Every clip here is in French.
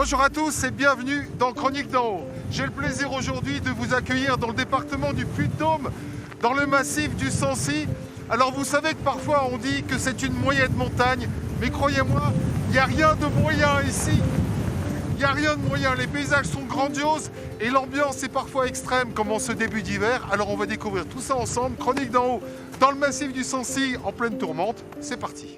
Bonjour à tous et bienvenue dans Chroniques d'en haut. J'ai le plaisir aujourd'hui de vous accueillir dans le département du Puy-de-Dôme, dans le massif du Sancy. Alors vous savez que parfois on dit que c'est une moyenne montagne, mais croyez-moi, il n'y a rien de moyen ici. Il n'y a rien de moyen, les paysages sont grandioses et l'ambiance est parfois extrême comme en ce début d'hiver. Alors on va découvrir tout ça ensemble, Chroniques d'en haut, dans le massif du Sancy en pleine tourmente. C'est parti.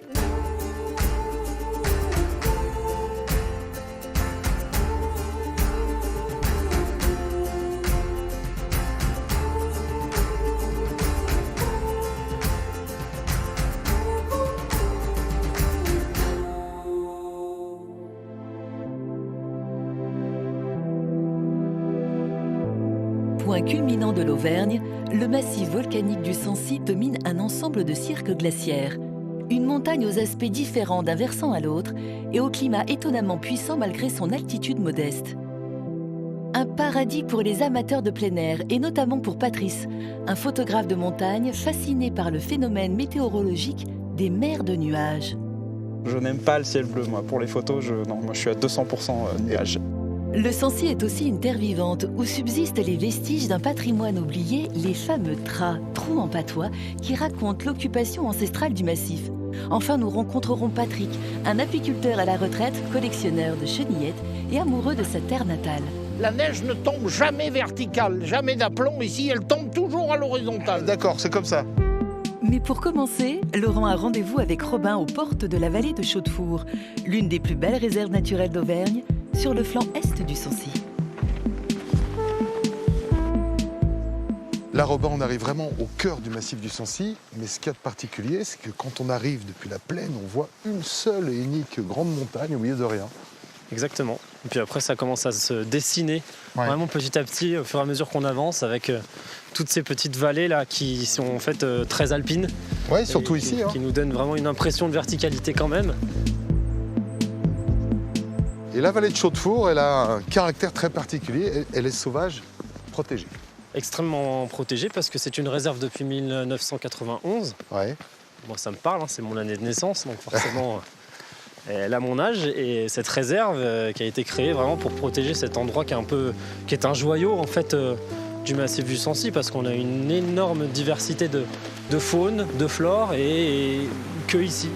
Point culminant de l'Auvergne, le massif volcanique du Sancy domine un ensemble de cirques glaciaires. Une montagne aux aspects différents d'un versant à l'autre et au climat étonnamment puissant malgré son altitude modeste. Un paradis pour les amateurs de plein air et notamment pour Patrice, un photographe de montagne fasciné par le phénomène météorologique des mers de nuages. Je n'aime pas le ciel bleu, moi. Pour les photos, moi je suis à 200% nuages. Le Sancy est aussi une terre vivante où subsistent les vestiges d'un patrimoine oublié, les fameux trous en patois, qui racontent l'occupation ancestrale du massif. Enfin, nous rencontrerons Patrick, un apiculteur à la retraite, collectionneur de chenillettes et amoureux de sa terre natale. La neige ne tombe jamais verticale, jamais d'aplomb. Ici, elle tombe toujours à l'horizontale. D'accord, c'est comme ça. Mais pour commencer, Laurent a rendez-vous avec Robin aux portes de la vallée de Chaudefour, l'une des plus belles réserves naturelles d'Auvergne, sur le flanc est du Sancy. Là, Robin, on arrive vraiment au cœur du massif du Sancy, mais ce qu'il y a de particulier, c'est que quand on arrive depuis la plaine, on voit une seule et unique grande montagne au milieu de rien. Exactement. Et puis après, ça commence à se dessiner vraiment petit à petit, au fur et à mesure qu'on avance, avec toutes ces petites vallées là qui sont en fait très alpines. Oui, surtout ici. Qui nous donnent vraiment une impression de verticalité quand même. Et la vallée de Chaudefour, elle a un caractère très particulier. Elle est sauvage, protégée. Extrêmement protégée parce que c'est une réserve depuis 1991. Ouais. Moi, ça me parle, c'est mon année de naissance, donc forcément, elle a mon âge. Et cette réserve qui a été créée vraiment pour protéger cet endroit qui est un joyau en fait du massif du Sancy, parce qu'on a une énorme diversité de faune, de flore et que ici.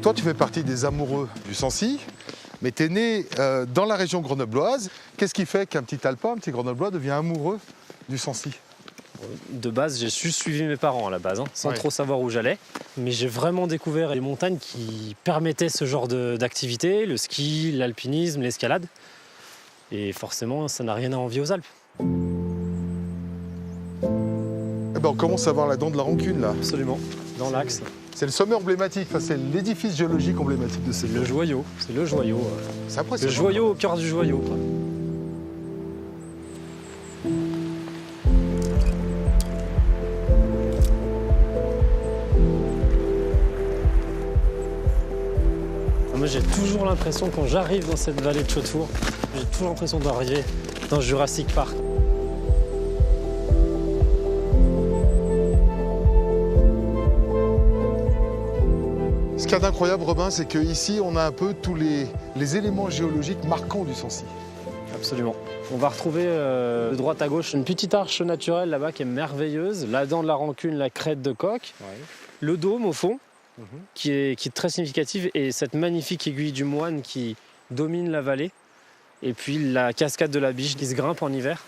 Toi, tu fais partie des amoureux du Sancy, mais tu es né dans la région grenobloise. Qu'est-ce qui fait qu'un petit alpin, un petit grenoblois, devient amoureux du Sancy ? De base, j'ai juste suivi mes parents à la base, sans trop savoir où j'allais. Mais j'ai vraiment découvert les montagnes qui permettaient ce genre d'activité, le ski, l'alpinisme, l'escalade. Et forcément, ça n'a rien à envier aux Alpes. Eh ben, on commence à voir la dent de la Rancune, là. Absolument, dans l'axe. C'est le sommet emblématique, c'est l'édifice géologique emblématique de cette le joyau, c'est le joyau. C'est impressionnant. Le joyau au cœur du joyau, quoi. Moi, j'ai toujours l'impression, quand j'arrive dans cette vallée de Chaudefour, j'ai toujours l'impression d'arriver dans Jurassic Park. Ce qu'il y a d'incroyable, Robin, c'est qu'ici, on a un peu tous les éléments géologiques marquants du Sancy. Absolument. On va retrouver de droite à gauche une petite arche naturelle là-bas qui est merveilleuse, la dent de la Rancune, la crête de coq, le dôme au fond, qui est très significative, et cette magnifique aiguille du Moine qui domine la vallée, et puis la cascade de la Biche qui se grimpe en hiver.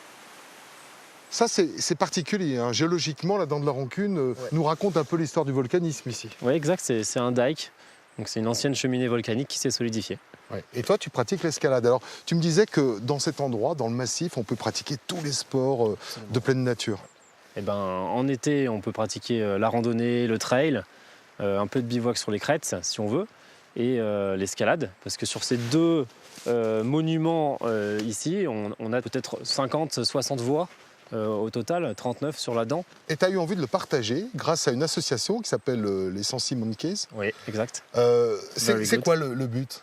Ça, c'est particulier. Hein. Géologiquement, la dent de la Rancune nous raconte un peu l'histoire du volcanisme ici. Oui, exact. C'est un dike. Donc, c'est une ancienne cheminée volcanique qui s'est solidifiée. Ouais. Et toi, tu pratiques l'escalade. Alors, tu me disais que dans cet endroit, dans le massif, on peut pratiquer tous les sports de pleine nature. Eh ben, en été, on peut pratiquer la randonnée, le trail, un peu de bivouac sur les crêtes, si on veut, et l'escalade. Parce que sur ces deux monuments ici, on a peut-être 50, 60 voies. Au total, 39 sur la dent. Et tu as eu envie de le partager grâce à une association qui s'appelle les Sancy Monkeys. Oui, exact. C'est quoi le but ?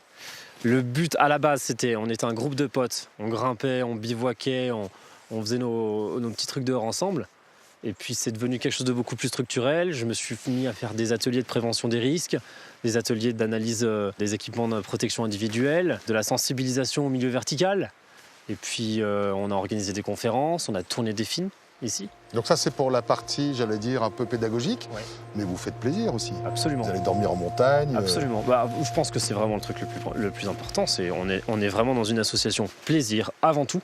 Le but à la base, on était un groupe de potes. On grimpait, on bivouaquait, on faisait nos petits trucs dehors ensemble. Et puis c'est devenu quelque chose de beaucoup plus structurel. Je me suis mis à faire des ateliers de prévention des risques, des ateliers d'analyse des équipements de protection individuelle, de la sensibilisation au milieu vertical. Et puis on a organisé des conférences, on a tourné des films ici. Donc ça c'est pour la partie, j'allais dire, un peu pédagogique, mais vous faites plaisir aussi. Absolument. Vous allez dormir en montagne. Absolument. Je pense que c'est vraiment le truc le plus important. On est vraiment dans une association plaisir avant tout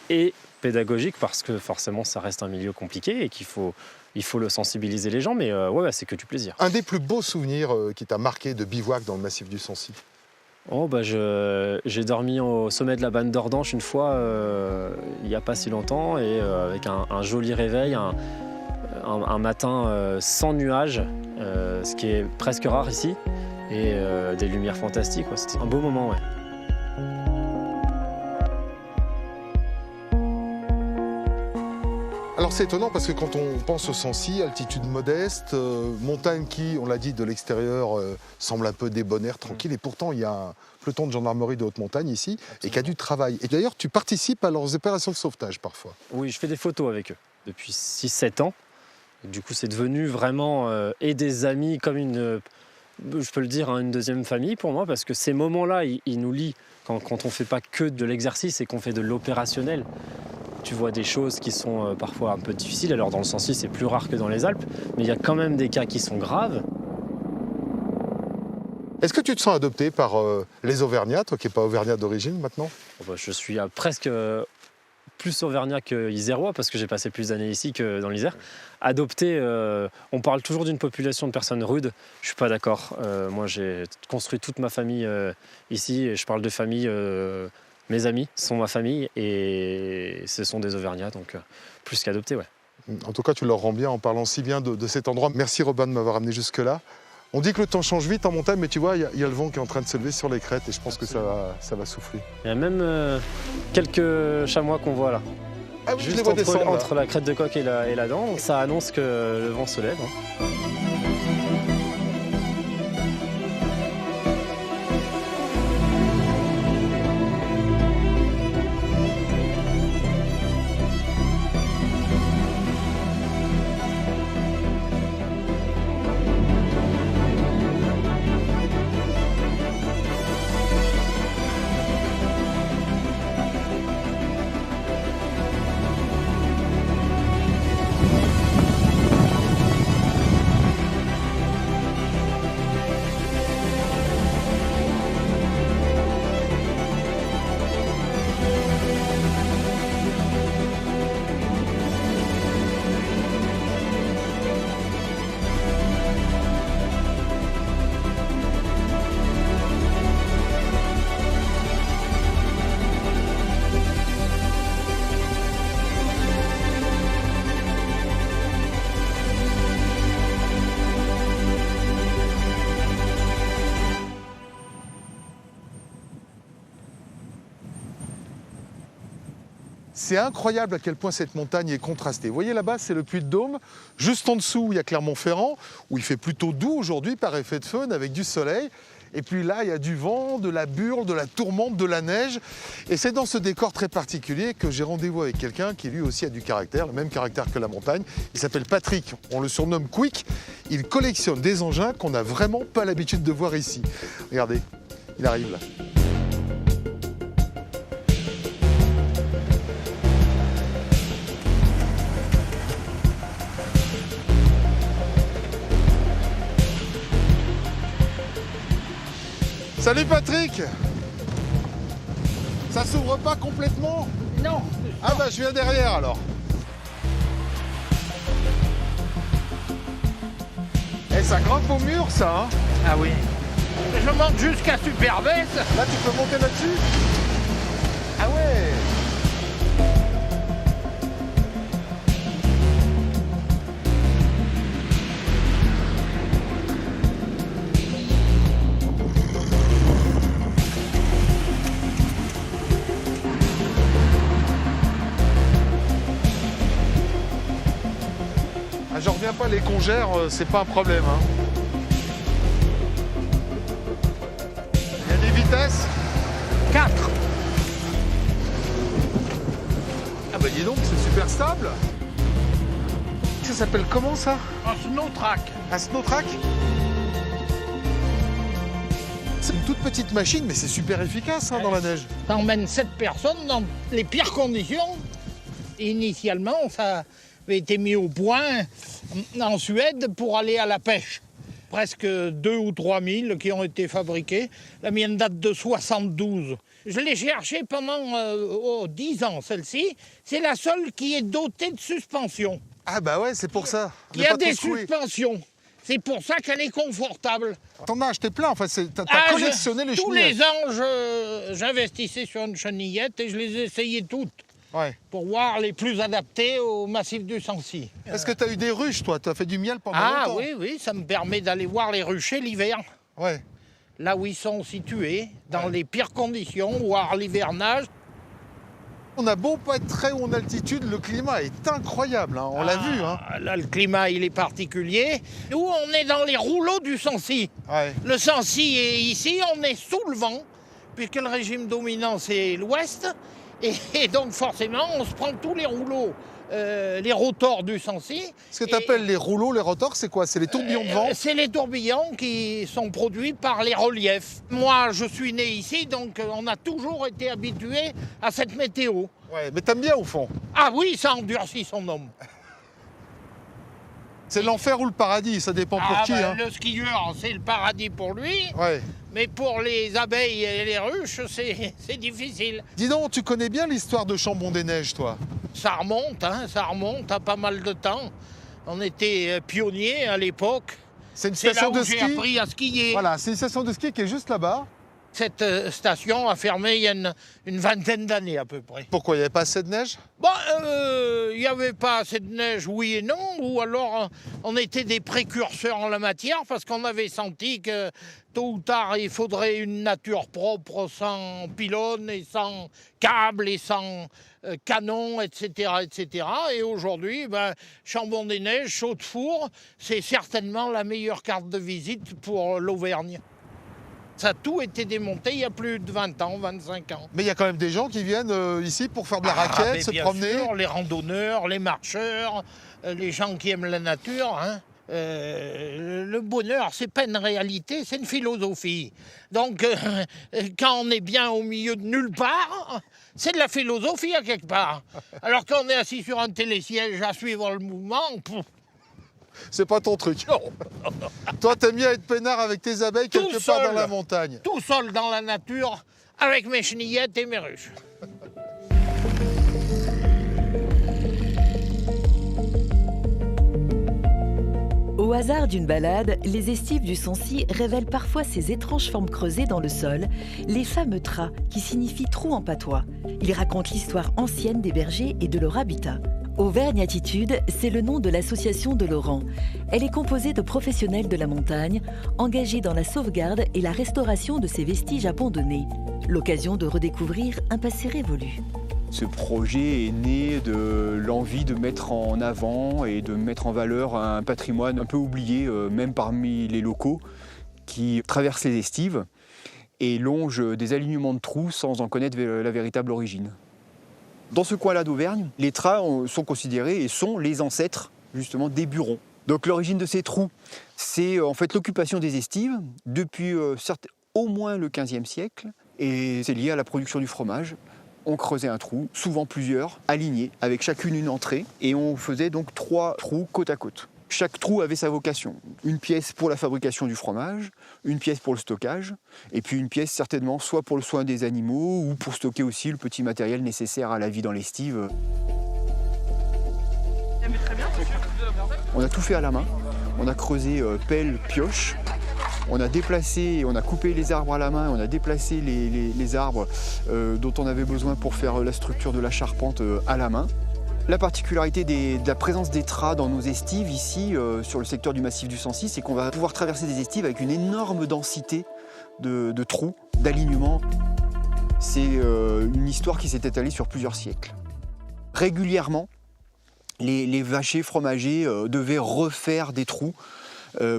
et pédagogique parce que forcément ça reste un milieu compliqué et qu'il faut le sensibiliser les gens, mais c'est que du plaisir. Un des plus beaux souvenirs qui t'a marqué de bivouac dans le massif du Sancy? J'ai dormi au sommet de la Banne d'Ordanche une fois, il n'y a pas si longtemps, et avec un joli réveil, un matin sans nuages, ce qui est presque rare ici, et des lumières fantastiques. C'était un beau moment, ouais. Alors c'est étonnant parce que quand on pense au Sancy, altitude modeste, montagne qui, on l'a dit, de l'extérieur semble un peu débonnaire, tranquille, et pourtant il y a un peloton de gendarmerie de haute montagne ici. Absolument. Et qui a du travail. Et d'ailleurs tu participes à leurs opérations de sauvetage parfois. Oui, je fais des photos avec eux depuis 6-7 ans. Et du coup c'est devenu vraiment et des amis comme je peux le dire, une deuxième famille pour moi, parce que ces moments-là, ils nous lient quand on ne fait pas que de l'exercice et qu'on fait de l'opérationnel. Tu vois des choses qui sont parfois un peu difficiles. Alors dans le Sancy, c'est plus rare que dans les Alpes, mais il y a quand même des cas qui sont graves. Est-ce que tu te sens adopté par les Auvergnats, toi qui n'es pas Auvergnat d'origine maintenant? Je suis presque plus Auvergnat que Isérois, parce que j'ai passé plus d'années ici que dans l'Isère. Adopté, on parle toujours d'une population de personnes rudes. Je ne suis pas d'accord. Moi, j'ai construit toute ma famille ici, et je parle de famille... Mes amis sont ma famille et ce sont des Auvergnats, donc plus qu'adoptés, ouais. En tout cas, tu leur rends bien en parlant si bien de cet endroit. Merci Robin de m'avoir amené jusque-là. On dit que le temps change vite en montagne, mais tu vois, il y a le vent qui est en train de se lever sur les crêtes et je pense que ça va souffler. Il y a même quelques chamois qu'on voit là. Ah oui, juste je les vois descendre, entre la crête de coq et la dent, ça annonce que le vent se lève. C'est incroyable à quel point cette montagne est contrastée. Vous voyez là-bas, c'est le Puy-de-Dôme. Juste en dessous, il y a Clermont-Ferrand, où il fait plutôt doux aujourd'hui par effet de faune avec du soleil. Et puis là, il y a du vent, de la burle, de la tourmente, de la neige. Et c'est dans ce décor très particulier que j'ai rendez-vous avec quelqu'un qui lui aussi a du caractère, le même caractère que la montagne. Il s'appelle Patrick, on le surnomme Quick. Il collectionne des engins qu'on n'a vraiment pas l'habitude de voir ici. Regardez, il arrive là. Salut Patrick! Ça s'ouvre pas complètement? Non. Ah bah je viens derrière alors. Eh, ça grimpe au mur ça, hein? Ah oui. Je monte jusqu'à Superbès. Là tu peux monter là-dessus? Ah ouais! J'en reviens pas, les congères, c'est pas un problème. Hein. Il y a des vitesses? 4. Ah bah dis donc, c'est super stable. Ça s'appelle comment ça? Un snow track. Un snow track? C'est une toute petite machine, mais c'est super efficace dans la neige. Ça emmène 7 personnes dans les pires conditions. Initialement, ça avait été mis au point en Suède pour aller à la pêche. Presque 2 ou 3 000 qui ont été fabriqués. La mienne date de 72. Je l'ai cherchée pendant 10 ans, celle-ci. C'est la seule qui est dotée de suspension. Ah bah ouais, c'est pour ça. Il y a des suspensions. C'est pour ça qu'elle est confortable. T'en as acheté plein, enfin, t'as collectionné les tous chenillettes. les ans, j'investissais sur une chenillette et je les essayais toutes. Ouais. Pour voir les plus adaptés au massif du Sancy. Est-ce que t'as eu des ruches, toi? T'as fait du miel pendant longtemps? Ah oui, ça me permet d'aller voir les ruchers l'hiver. Ouais. Là où ils sont situés, dans les pires conditions, voir l'hivernage. On a beau pas être très haut en altitude, le climat est incroyable, hein. On l'a vu. Hein. Là, le climat, il est particulier. Nous, on est dans les rouleaux du Sancy. Ouais. Le Sancy est ici, on est sous le vent, puisque le régime dominant, c'est l'ouest. Et donc, forcément, on se prend tous les rouleaux, les rotors du Sancy. Ce que tu appelles les rouleaux, les rotors, c'est quoi? C'est les tourbillons de vent? C'est les tourbillons qui sont produits par les reliefs. Moi, je suis né ici, donc on a toujours été habitué à cette météo. Ouais, mais t'aimes bien au fond? Ah oui, ça endurcit son homme. C'est l'enfer ou le paradis, ça dépend pour qui. Hein. Le skieur, c'est le paradis pour lui. Ouais. Mais pour les abeilles et les ruches, c'est difficile. Dis donc, tu connais bien l'histoire de Chambon-des-Neiges, toi? Ça remonte à pas mal de temps. On était pionniers à l'époque. C'est une C'est là station où de j'ai ski. appris à skier. Voilà, c'est une station de ski qui est juste là-bas. Cette station a fermé il y a une vingtaine d'années à peu près. Pourquoi? Il n'y avait pas assez de neige? Bon, il n'y avait pas assez de neige, oui et non, ou alors on était des précurseurs en la matière parce qu'on avait senti que tôt ou tard il faudrait une nature propre sans pylônes et sans câbles et sans canons, etc., etc. Et aujourd'hui, Chambon-des-Neiges, Chaux-de-Four, c'est certainement la meilleure carte de visite pour l'Auvergne. Ça a tout été démonté il y a plus de 20 ans, 25 ans. Mais il y a quand même des gens qui viennent ici pour faire de la raquette, se bien promener. sûr, les randonneurs, les marcheurs, les gens qui aiment la nature. Hein. Le bonheur, c'est pas une réalité, c'est une philosophie. Donc, quand on est bien au milieu de nulle part, c'est de la philosophie à quelque part. Alors quand on est assis sur un télésiège à suivre le mouvement, C'est pas ton truc. Toi, t'aimes bien être peinard avec tes abeilles Tout quelque part seul. dans la montagne. tout seul dans la nature, avec mes chenillettes et mes ruches. Au hasard d'une balade, les estives du Sancy révèlent parfois ces étranges formes creusées dans le sol, les fameux tras qui signifient trous en patois. Ils racontent l'histoire ancienne des bergers et de leur habitat. Auvergne Attitude, c'est le nom de l'association de Laurent. Elle est composée de professionnels de la montagne, engagés dans la sauvegarde et la restauration de ces vestiges abandonnés. L'occasion de redécouvrir un passé révolu. Ce projet est né de l'envie de mettre en avant et de mettre en valeur un patrimoine un peu oublié, même parmi les locaux, qui traverse les estives et longe des alignements de trous sans en connaître la véritable origine. Dans ce coin-là d'Auvergne, les tras sont considérés et sont les ancêtres justement des burons. Donc l'origine de ces trous, c'est en fait l'occupation des estives depuis au moins le XVe siècle et c'est lié à la production du fromage. On creusait un trou, souvent plusieurs, alignés, avec chacune une entrée et on faisait donc 3 trous côte à côte. Chaque trou avait sa vocation. Une pièce pour la fabrication du fromage, une pièce pour le stockage, et puis une pièce certainement soit pour le soin des animaux ou pour stocker aussi le petit matériel nécessaire à la vie dans l'estive. On a tout fait à la main. On a creusé pelle, pioche. On a déplacé, on a coupé les arbres à la main, on a déplacé les arbres dont on avait besoin pour faire la structure de la charpente à la main. La particularité de la présence des tras dans nos estives ici, sur le secteur du massif du Sancy, c'est qu'on va pouvoir traverser des estives avec une énorme densité de trous, d'alignements. C'est une histoire qui s'est étalée sur plusieurs siècles. Régulièrement, les vachers fromagers devaient refaire des trous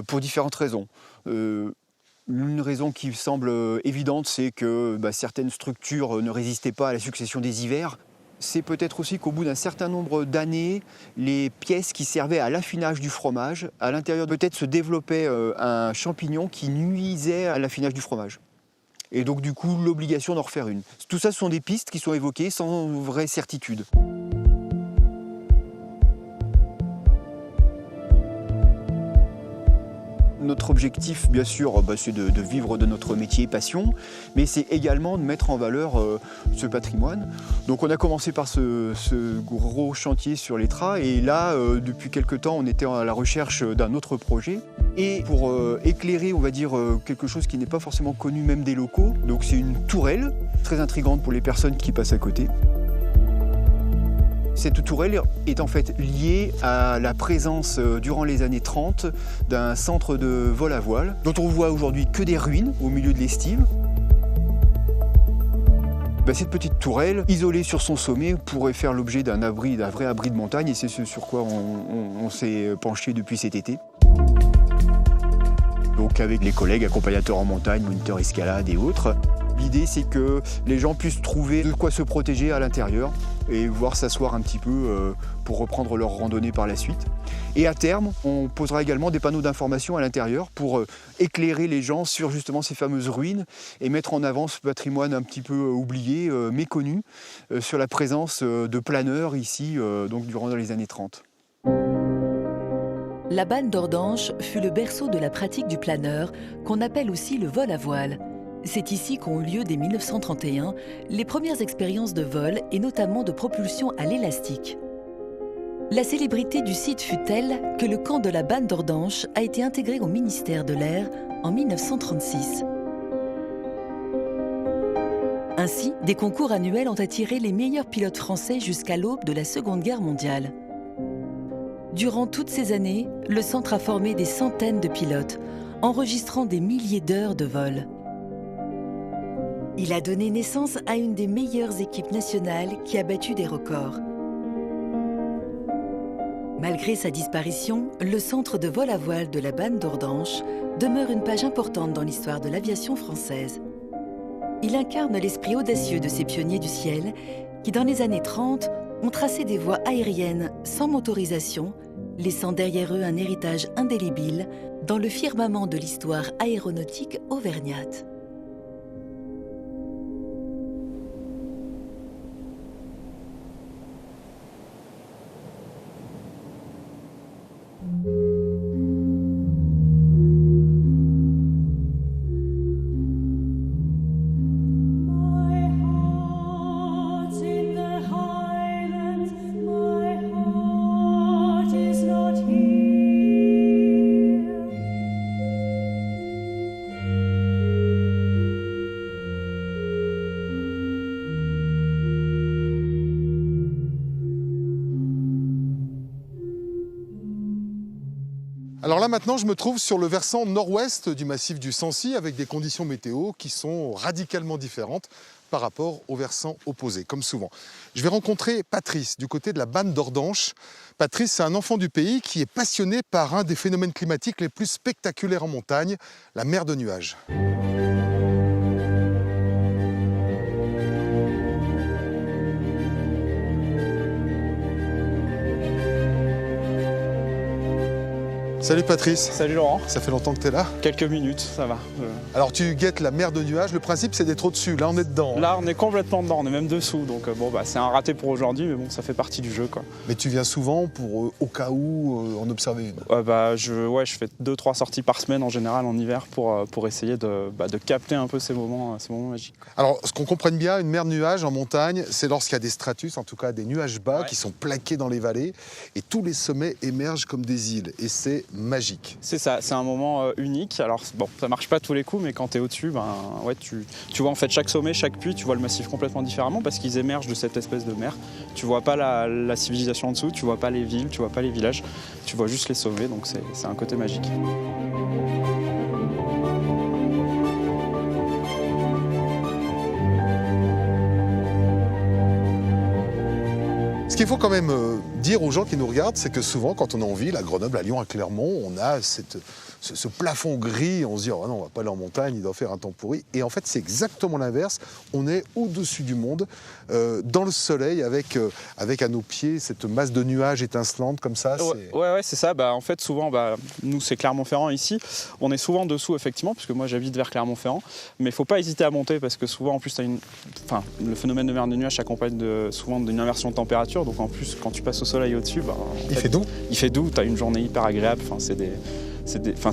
pour différentes raisons. Une raison qui semble évidente, c'est que certaines structures ne résistaient pas à la succession des hivers. c'est peut-être aussi qu'au bout d'un certain nombre d'années, les pièces qui servaient à l'affinage du fromage, à l'intérieur peut-être se développait un champignon qui nuisait à l'affinage du fromage. Et donc du coup, l'obligation d'en refaire une. Tout ça, ce sont des pistes qui sont évoquées sans vraie certitude. Notre objectif, bien sûr, c'est de vivre de notre métier passion, mais c'est également de mettre en valeur ce patrimoine. Donc on a commencé par ce gros chantier sur l'Étrat, et là, depuis quelque temps, on était à la recherche d'un autre projet. Et pour éclairer, on va dire, quelque chose qui n'est pas forcément connu même des locaux, donc c'est une tourelle, très intrigante pour les personnes qui passent à côté. Cette tourelle est en fait liée à la présence, durant les années 30, d'un centre de vol à voile, dont on voit aujourd'hui que des ruines au milieu de l'estive. Cette petite tourelle, isolée sur son sommet, pourrait faire l'objet d'un vrai abri de montagne, et c'est ce sur quoi on s'est penché depuis cet été. Donc avec les collègues accompagnateurs en montagne, moniteurs escalade et autres. L'idée, c'est que les gens puissent trouver de quoi se protéger à l'intérieur et pouvoir s'asseoir un petit peu pour reprendre leur randonnée par la suite. Et à terme, on posera également des panneaux d'information à l'intérieur pour éclairer les gens sur justement ces fameuses ruines et mettre en avant ce patrimoine un petit peu oublié, méconnu, sur la présence de planeurs ici, donc durant les années 30. La Banne d'Ordanche fut le berceau de la pratique du planeur, qu'on appelle aussi le vol à voile. C'est ici qu'ont eu lieu dès 1931 les premières expériences de vol et notamment de propulsion à l'élastique. La célébrité du site fut telle que le camp de la Banne d'Ordanche a été intégré au ministère de l'Air en 1936. Ainsi, des concours annuels ont attiré les meilleurs pilotes français jusqu'à l'aube de la Seconde Guerre mondiale. Durant toutes ces années, le centre a formé des centaines de pilotes, enregistrant des milliers d'heures de vol. Il a donné naissance à une des meilleures équipes nationales qui a battu des records. Malgré sa disparition, le centre de vol à voile de la Banne d'Ordanche demeure une page importante dans l'histoire de l'aviation française. Il incarne l'esprit audacieux de ces pionniers du ciel qui, dans les années 30, ont tracé des voies aériennes sans motorisation, laissant derrière eux un héritage indélébile dans le firmament de l'histoire aéronautique auvergnate. Alors là maintenant, je me trouve sur le versant nord-ouest du massif du Sancy avec des conditions météo qui sont radicalement différentes par rapport au versant opposé, comme souvent. Je vais rencontrer Patrice du côté de la Banne d'Ordanche. Patrice, c'est un enfant du pays qui est passionné par un des phénomènes climatiques les plus spectaculaires en montagne, la mer de nuages. Salut Patrice. Salut Laurent. Ça fait longtemps que tu es là? Quelques minutes, ça va. Alors tu guettes la mer de nuages, le principe c'est d'être au-dessus, là on est dedans. Là on est complètement dedans, on est même dessous, donc c'est un raté pour aujourd'hui, mais bon, ça fait partie du jeu, quoi. Mais tu viens souvent pour, au cas où, en observer une? Je fais 2-3 sorties par semaine en général en hiver pour essayer de capter un peu ces moments magiques. Alors ce qu'on comprenne bien, une mer de nuages en montagne, c'est lorsqu'il y a des stratus, en tout cas des nuages bas qui sont plaqués dans les vallées, et tous les sommets émergent comme des îles, et c'est magique. C'est ça, c'est un moment unique. Alors bon, ça marche pas tous les coups, mais quand tu es au-dessus, tu vois en fait chaque sommet, chaque puits, tu vois le massif complètement différemment parce qu'ils émergent de cette espèce de mer. Tu vois pas la civilisation en dessous, tu vois pas les villes, tu vois pas les villages, tu vois juste les sommets, donc c'est un côté magique. Ce qu'il faut quand même dire aux gens qui nous regardent, c'est que souvent, quand on est en ville, à Grenoble, à Lyon, à Clermont, on a ce plafond gris, on se dit, oh non, on va pas aller en montagne, il doit faire un temps pourri. Et en fait, c'est exactement l'inverse. On est au-dessus du monde, dans le soleil, avec à nos pieds cette masse de nuages étincelantes comme ça. Ouais, c'est ça. En fait, souvent, nous, c'est Clermont-Ferrand ici. On est souvent dessous, effectivement, puisque moi, j'habite vers Clermont-Ferrand. Mais il ne faut pas hésiter à monter, parce que souvent, en plus, le phénomène de mer de nuages s'accompagne souvent d'une inversion de température. Donc, en plus, quand tu passes au soleil au-dessus, il fait doux. Il fait doux, tu as une journée hyper agréable. C'est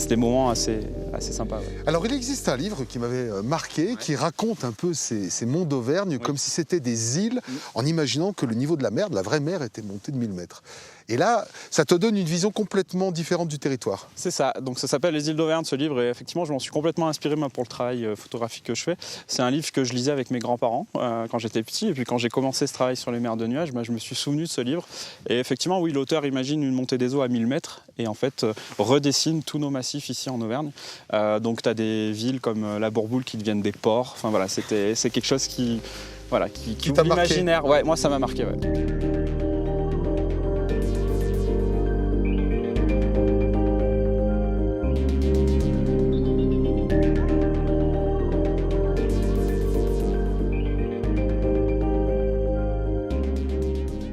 des moments assez sympas. Ouais. Alors, il existe un livre qui m'avait marqué, qui raconte un peu ces monts d'Auvergne, comme si c'était des îles, en imaginant que le niveau de la mer, de la vraie mer, était monté de 1000 mètres. Et là, ça te donne une vision complètement différente du territoire. C'est ça. Donc ça s'appelle Les îles d'Auvergne, ce livre. Et effectivement, je m'en suis complètement inspiré pour le travail photographique que je fais. C'est un livre que je lisais avec mes grands-parents quand j'étais petit. Et puis quand j'ai commencé ce travail sur les mers de nuages, je me suis souvenu de ce livre. Et effectivement, oui, l'auteur imagine une montée des eaux à 1000 mètres et en fait redessine tous nos massifs ici en Auvergne. Donc tu as des villes comme la Bourboule qui deviennent des ports. Enfin voilà, c'est quelque chose qui ouvre l'imaginaire. Ouais, moi ça m'a marqué. Ouais.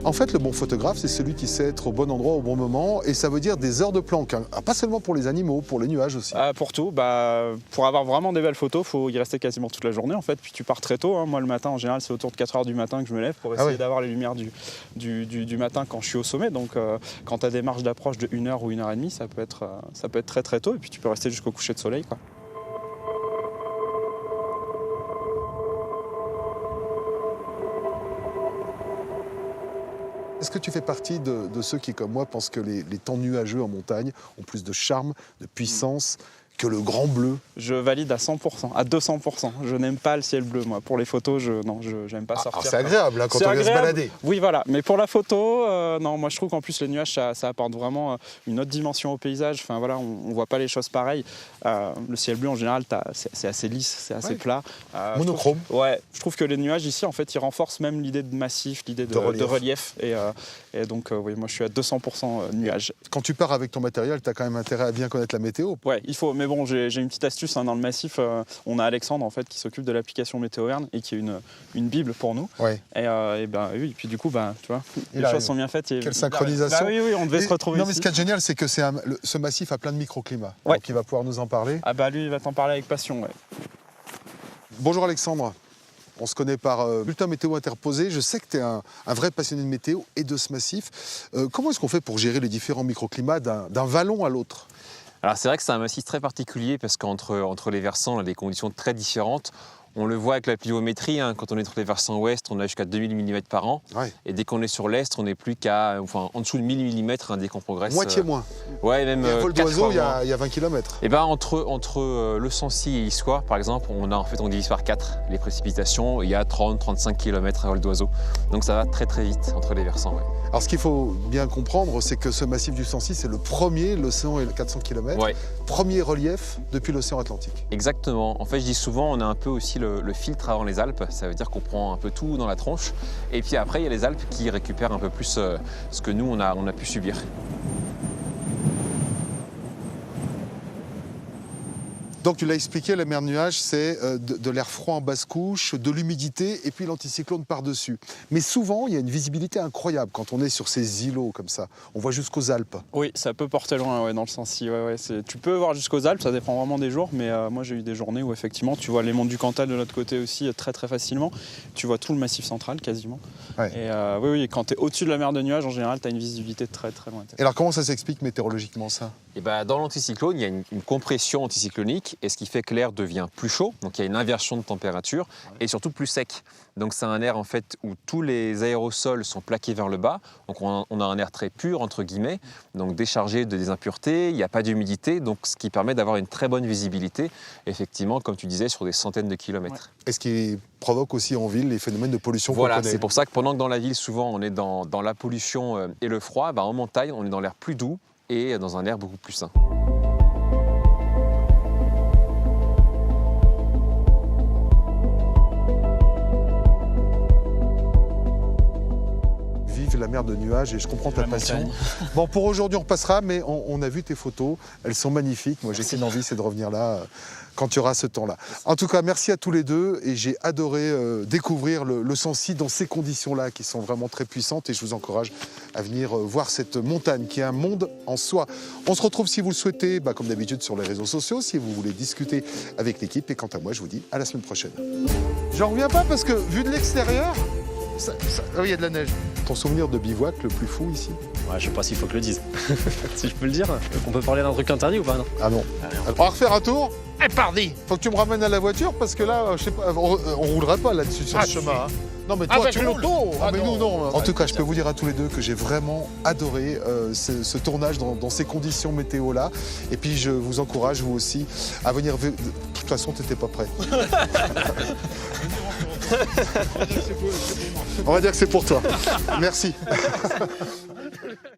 En fait, le bon photographe, c'est celui qui sait être au bon endroit au bon moment, et ça veut dire des heures de planque, hein. Pas seulement pour les animaux, pour les nuages aussi. Pour tout, pour avoir vraiment des belles photos, il faut y rester quasiment toute la journée en fait, puis tu pars très tôt, hein. Moi le matin en général c'est autour de 4h du matin que je me lève pour essayer d'avoir les lumières du matin quand je suis au sommet, donc quand tu as des marges d'approche de 1 heure ou 1h30, ça peut être très très tôt, et puis tu peux rester jusqu'au coucher de soleil, quoi. Est-ce que tu fais partie de ceux qui, comme moi, pensent que les temps nuageux en montagne ont plus de charme, de puissance que le grand bleu? Je valide à 100%, à 200%. Je n'aime pas le ciel bleu, moi. Pour les photos, je n'aime pas sortir. C'est agréable hein, quand on vient se balader. Oui, voilà. Mais pour la photo, non, moi je trouve qu'en plus les nuages, ça apporte vraiment une autre dimension au paysage. Enfin voilà, on voit pas les choses pareilles. Le ciel bleu, en général, c'est assez lisse, c'est assez plat. Monochrome. Je trouve que les nuages ici, en fait, ils renforcent même l'idée de massif, l'idée de relief. Et donc, oui, moi je suis à 200% nuages. Quand tu pars avec ton matériel, tu as quand même intérêt à bien connaître la météo. Ouais, il faut. Mais bon, j'ai une petite astuce dans le massif. On a Alexandre en fait qui s'occupe de l'application Météo Auvergne et qui est une bible pour nous. Ouais. Oui, puis du coup, tu vois, les choses sont bien faites. Quelle synchronisation. Oui, on devait se retrouver ici. Mais ce qui est génial, c'est que ce massif a plein de microclimats. Ouais. Donc il va pouvoir nous en parler. Lui, il va t'en parler avec passion. Ouais. Bonjour Alexandre. On se connaît par bulletin météo interposé. Je sais que tu es un vrai passionné de météo et de ce massif. Comment est-ce qu'on fait pour gérer les différents microclimats d'un vallon à l'autre? Alors c'est vrai que c'est un massif très particulier parce qu'entre les versants, on a des conditions très différentes. On le voit avec la pluviométrie, hein. Quand on est sur les versants ouest, on a jusqu'à 2000 mm par an. Ouais. Et dès qu'on est sur l'est, on n'est plus en dessous de 1000 mm hein, dès qu'on progresse. Moitié moins. Ouais, même. Un vol d'oiseau, il y a 20 km. Et entre le Sancy et Issoire, par exemple, on divise par 4 les précipitations. Il y a 30-35 km à vol d'oiseau. Donc ça va très très vite entre les versants. Ouais. Alors ce qu'il faut bien comprendre, c'est que ce massif du Sancy, c'est le premier, l'océan est 400 km, premier relief depuis l'océan Atlantique. Exactement. En fait, je dis souvent, on a un peu aussi le filtre avant les Alpes. Ça veut dire qu'on prend un peu tout dans la tronche. Et puis après, il y a les Alpes qui récupèrent un peu plus ce que nous, on a pu subir. Donc tu l'as expliqué, la mer de nuages, c'est de l'air froid en basse couche, de l'humidité et puis l'anticyclone par-dessus. Mais souvent, il y a une visibilité incroyable quand on est sur ces îlots comme ça. On voit jusqu'aux Alpes. Oui, ça peut porter loin dans le Sancy. Tu peux voir jusqu'aux Alpes, ça dépend vraiment des jours. Mais moi, j'ai eu des journées où effectivement, tu vois les monts du Cantal de l'autre côté aussi très très facilement. Tu vois tout le massif central quasiment. Ouais. Et quand tu es au-dessus de la mer de nuages, en général, tu as une visibilité très très lointaine. Et alors comment ça s'explique météorologiquement ça? Et dans l'anticyclone, il y a une compression anticyclonique, et ce qui fait que l'air devient plus chaud, donc il y a une inversion de température, et surtout plus sec. Donc c'est un air en fait où tous les aérosols sont plaqués vers le bas, donc on a un air très pur entre guillemets, donc déchargé de des impuretés, il n'y a pas d'humidité, donc ce qui permet d'avoir une très bonne visibilité, effectivement comme tu disais, sur des centaines de kilomètres. Et ce qui provoque aussi en ville les phénomènes de pollution qu'on connaît. Voilà, c'est pour ça que pendant que dans la ville souvent on est dans la pollution et le froid, en montagne on est dans l'air plus doux, et dans un air beaucoup plus sain. Vive la mer de nuages et je comprends ta passion. Bon, pour aujourd'hui, on repassera, mais on a vu tes photos. Elles sont magnifiques. Moi, j'ai qu'une envie, c'est de revenir là quand tu auras ce temps-là. En tout cas, merci à tous les deux et j'ai adoré découvrir le Sancy dans ces conditions-là qui sont vraiment très puissantes et je vous encourage à venir voir cette montagne qui est un monde en soi. On se retrouve si vous le souhaitez, comme d'habitude sur les réseaux sociaux, si vous voulez discuter avec l'équipe et quant à moi, je vous dis à la semaine prochaine. J'en reviens pas parce que vu de l'extérieur, il y a de la neige. Ton souvenir de bivouac le plus fou ici? Ouais, je sais pas s'il faut que je le dise. Si je peux le dire, on peut parler d'un truc interdit ou pas, non? Ah non. On va refaire un tour. Et pardi. Faut que tu me ramènes à la voiture parce que là, je sais pas, on roulerait pas là-dessus sur ce chemin. Hein. Non mais toi avec tu l'auto. mais nous non. En tout cas, je peux vous dire à tous les deux que j'ai vraiment adoré ce tournage dans ces conditions météo là. Et puis je vous encourage vous aussi à venir. De toute façon, t'étais pas prêt. On va dire que c'est pour toi. Merci.